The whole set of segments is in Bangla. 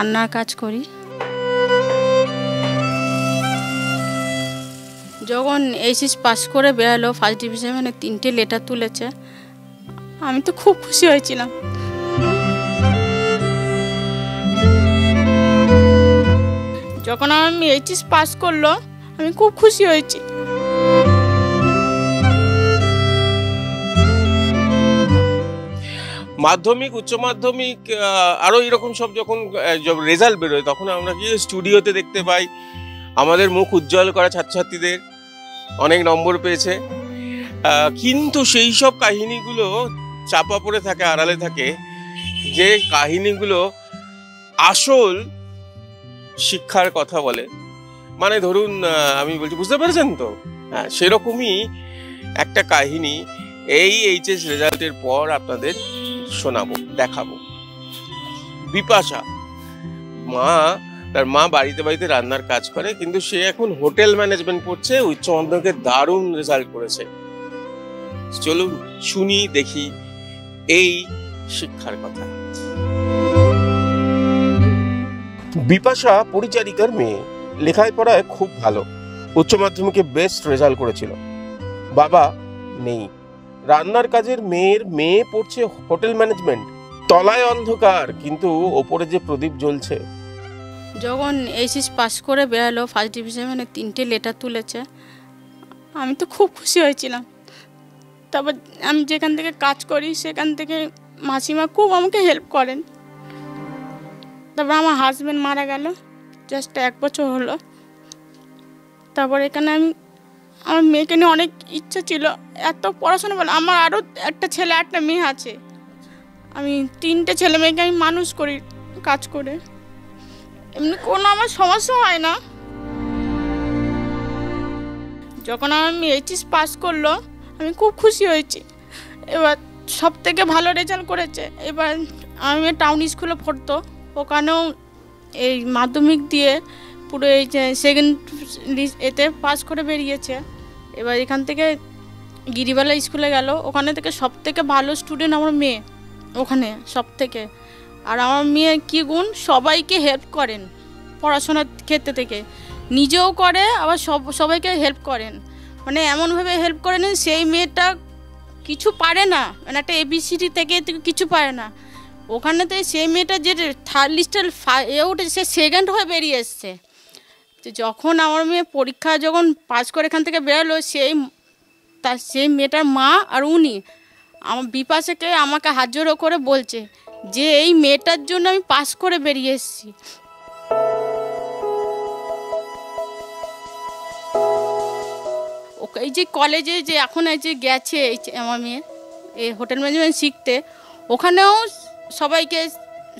রান্নার কাজ করি। যখন এইচএস পাস করে বেরোলো, ফার্স্ট ডিভিশনে 3টে লেটার তুলেছে, আমি তো খুব খুশি হয়েছিলাম। যখন আমি এইচএস পাস করলো, আমি খুব খুশি হয়েছি। মাধ্যমিক, উচ্চ মাধ্যমিক আরও এরকম সব যখন রেজাল্ট বেরোয়, তখন আমরা কি স্টুডিওতে দেখতে পাই আমাদের মুখ উজ্জ্বল করা ছাত্রছাত্রীদের অনেক নম্বর পেয়েছে, কিন্তু সেই সব কাহিনীগুলো চাপা পড়ে থাকে, আড়ালে থাকে, যে কাহিনীগুলো আসল শিক্ষার কথা বলে। মানে ধরুন, আমি বলছি, বুঝতে পেরেছেন তো? হ্যাঁ, সেরকমই একটা কাহিনী এই এইচএস রেজাল্টের পর আপনাদের শোনাবো, দেখাবো। বিপাশা, তার মা বাড়িতে বাড়িতে রান্নার কাজ করে, কিন্তু সে এখন হোটেল ম্যানেজমেন্ট পড়ছে, উচ্চ মাধ্যমিকে দারুণ রেজাল্ট করেছে। চলুন শুনি, দেখি এই শিক্ষার কথা। বিপাশা পরিচারিকার মেয়ে, লেখায় পড়ায় খুব ভালো, উচ্চ মাধ্যমিকে বেস্ট রেজাল্ট করেছিল। বাবা নেই, রান্নার কাজের মেয়ে পড়ছে হোটেল ম্যানেজমেন্ট। তলায় অন্ধকার, কিন্তু ওপরে যে প্রদীপ জ্বলছে। যখন এইচএস পাস করে বেরোলো, ফার্স্ট ডিভিশনে 3টে লেটার তুলেছে, আমি তো খুব খুশি হয়েছিলাম। তারপর আমি যেখান থেকে কাজ করি সেখান থেকে মাসিমা খুব আমাকে হেল্প করেন। তারপর আমার হাজব্যান্ড মারা গেল, জাস্ট 1 বছর হলো। তারপর এখানে আমার মেয়েকে নিয়ে অনেক ইচ্ছা ছিল, এত পড়াশোনা বলে। আমার আরও একটা ছেলে একটা মেয়ে আছে, আমি 3টে ছেলে মেয়েকে আমি মানুষ করি কাজ করে, এমনি কোনো আমার সমস্যা হয় না। যখন আমি এইচএস পাস করলো, আমি খুব খুশি হয়েছি। এবার সব থেকে ভালো রেজাল্ট করেছে। এবার আমি টাউন স্কুলে পড়তো, ওখানেও এই মাধ্যমিক দিয়ে পুরো এই যে সেকেন্ড এতে পাস করে বেরিয়েছে। এবার এখান থেকে গিরিবালা স্কুলে গেল, ওখানে থেকে সব থেকে ভালো স্টুডেন্ট আমার মেয়ে, ওখানে সব থেকে। আর আমার মেয়ে কী গুণ, সবাইকে হেল্প করেন পড়াশোনার ক্ষেত্রে থেকে, নিজেও করে, আবার সবাইকে হেল্প করেন। মানে এমনভাবে হেল্প করেন, সেই মেয়েটা কিছু পারে না, মানে একটা ABCD থেকে কিছু পারে না, ওখানে তো সেই মেয়েটা যে থার্ড লিস্টের উঠে সে সেকেন্ড হয়ে বেরিয়ে এসছে। তো যখন আমার মেয়ে পরীক্ষা যখন পাস করে এখান থেকে বেরোলো, সেই মেয়েটার মা আর উনি আমার বিপাশাকে আমাকে হাত জোড়ো করে বলছে যে এই মেয়েটার জন্য আমি পাস করে বেরিয়ে এসেছি। এই যে কলেজে যে এখন এই যে গেছে আমার মেয়ে এই হোটেল ম্যানেজমেন্ট শিখতে, ওখানেও সবাইকে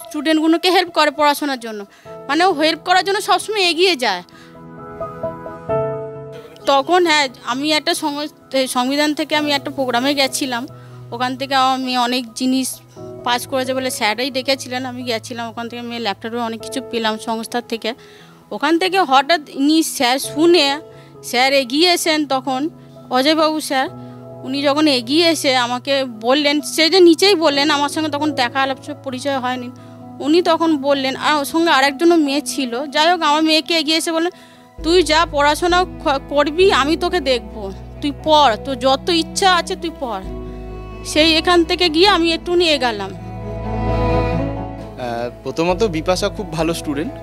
স্টুডেন্টগুলোকে হেল্প করে পড়াশোনার জন্য, মানে ও হেল্প করার জন্য সবসময় এগিয়ে যায়। তখন হ্যাঁ, আমি একটা সংবিধান থেকে আমি একটা প্রোগ্রামে গেছিলাম, ওখান থেকে আমি অনেক জিনিস পাস করেছে বলে স্যারই ডেকেছিলেন, আমি গেছিলাম। ওখান থেকে আমি ল্যাপটপে অনেক কিছু পেলাম সংস্থার থেকে। ওখান থেকে হঠাৎ ইনি স্যার শুনে স্যার এগিয়ে এসেন, তখন অজয়বাবু স্যার, উনি যখন এগিয়ে এসে আমাকে বললেন, সে যে নিচেই বললেন, আমার সঙ্গে তখন দেখা আলাপ পরিচয় হয়নি, উনি তখন বললেন, আর ওর সঙ্গে আরেকজনও মেয়ে ছিল, যাই হোক আমার মেয়েকে এগিয়ে এসে বললেন, তুই যা পড়াশোনা করবি, আমি তোকে দেখব, তুই পড়, তোর যত ইচ্ছা আছে তুই পড়। সেই এখান থেকে গিয়ে আমি একটু নিয়ে গেলাম। প্রথমত বিপাশা খুব ভালো স্টুডেন্ট,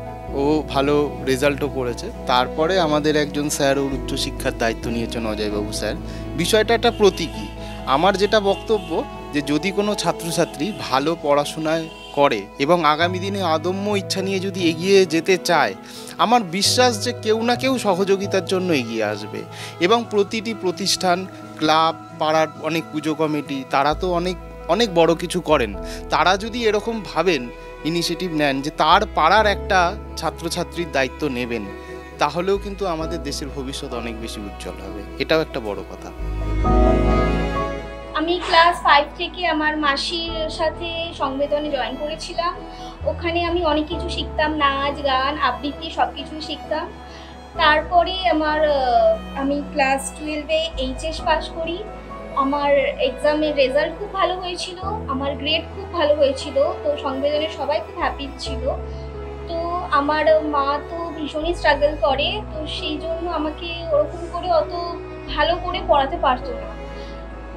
ও ভালো রেজাল্টও করেছে। তারপরে আমাদের একজন স্যার ওর উচ্চশিক্ষার দায়িত্ব নিয়েছেন, অজয়বাবু স্যার। বিষয়টা একটা প্রতীকী। আমার যেটা বক্তব্য, যে যদি কোনো ছাত্রছাত্রী ভালো পড়াশোনায় করে এবং আগামী দিনে অদম্য ইচ্ছা নিয়ে যদি এগিয়ে যেতে চায়, আমার বিশ্বাস যে কেউ না কেউ সহযোগিতার জন্য এগিয়ে আসবে। এবং প্রতিটি প্রতিষ্ঠান, ক্লাব, পাড়ার অনেক পুজো কমিটি, তারা তো অনেক বড় কিছু করেন। তারা যদি এরকম ভাবেন, ইনিশিয়েটিভ নেন যে তার পাড়ার একটা ছাত্রছাত্রীর দায়িত্ব নেবেন, তাহলেও কিন্তু আমাদের দেশের ভবিষ্যৎ অনেক বেশি উজ্জ্বল হবে। এটাও একটা বড় কথা। আমি ক্লাস 5 থেকে আমার মাসির সাথে সংবেদনে জয়েন করেছিলাম। ওখানে আমি অনেক কিছু শিখতাম, নাচ, গান, আবৃত্তি সব কিছুই শিখতাম। তারপরে আমি ক্লাস 12-এ এইচএস পাস করি। আমার এক্সামের রেজাল্ট খুব ভালো হয়েছিল, আমার গ্রেড খুব ভালো হয়েছিল, তো সংবেদনের সবাই খুব হ্যাপি ছিল। তো আমার মা তো ভীষণই স্ট্রাগল করে, তো সেই জন্য আমাকে ওরকম করে অত ভালো করে পড়াতে পারতো না।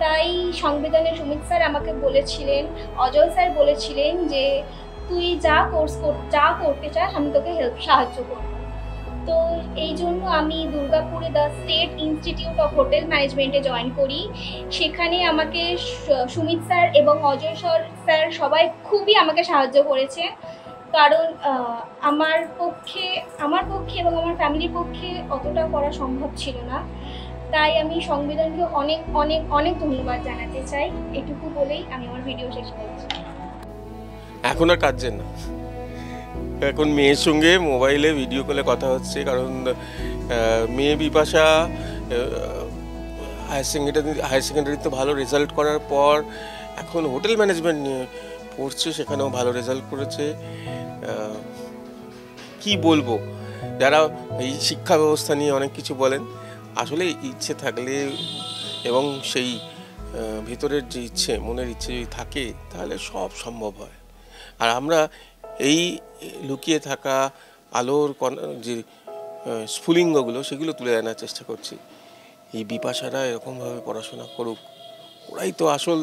তাই সংবিধানের সুমিত স্যার আমাকে বলেছিলেন, অজয় স্যার বলেছিলেন যে তুই যা করতে চাস আমি তোকে সাহায্য করব। তো এই জন্য আমি দুর্গাপুরে the state institute of hotel ম্যানেজমেন্টে জয়েন করি। সেখানে আমাকে সুমিত স্যার এবং অজয় স্যার সবাই খুবই আমাকে সাহায্য করেছে, কারণ আমার পক্ষে এবং আমার ফ্যামিলির পক্ষে অতটা করা সম্ভব ছিল না। তাই আমি সংবিধানকে অনেক অনেক অনেক ধন্যবাদ জানাতে চাই। এটুকু বলেই আমি আমার ভিডিও শেষ করছি। এখন আর কাঁদছেন না, এখন মেয়ের সঙ্গে মোবাইলে ভিডিও কলে কথা হচ্ছে, কারণ মেয়ে বিপাশা হায়ার সেকেন্ডারিতে ভালো রেজাল্ট করার পর এখন হোটেল ম্যানেজমেন্ট নিয়ে পড়ছে, সেখানেও ভালো রেজাল্ট করেছে। কি বলবো, যারা এই শিক্ষা ব্যবস্থা নিয়ে অনেক কিছু বলেন, আসলে ইচ্ছে থাকলে এবং সেই ভিতরের যে ইচ্ছে, মনের ইচ্ছে যদি থাকে তাহলে সব সম্ভব হয়। আর আমরা এই লুকিয়ে থাকা আলোর যে স্ফুলিঙ্গগুলো সেগুলো তুলে আনার চেষ্টা করছি। এই বিপাশারা এরকমভাবে পড়াশোনা করুক, ওরাই তো আসল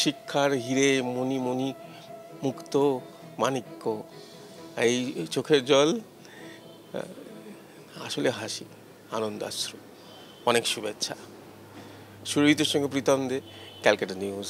শিক্ষার হিরে, মণি মুক্ত মাণিক্য। এই চোখের জল আসলে হাসি, আনন্দাশ্রু। অনেক শুভেচ্ছা। সুরজিতের সঙ্গে প্রীতম দে, ক্যালকাটা নিউজ।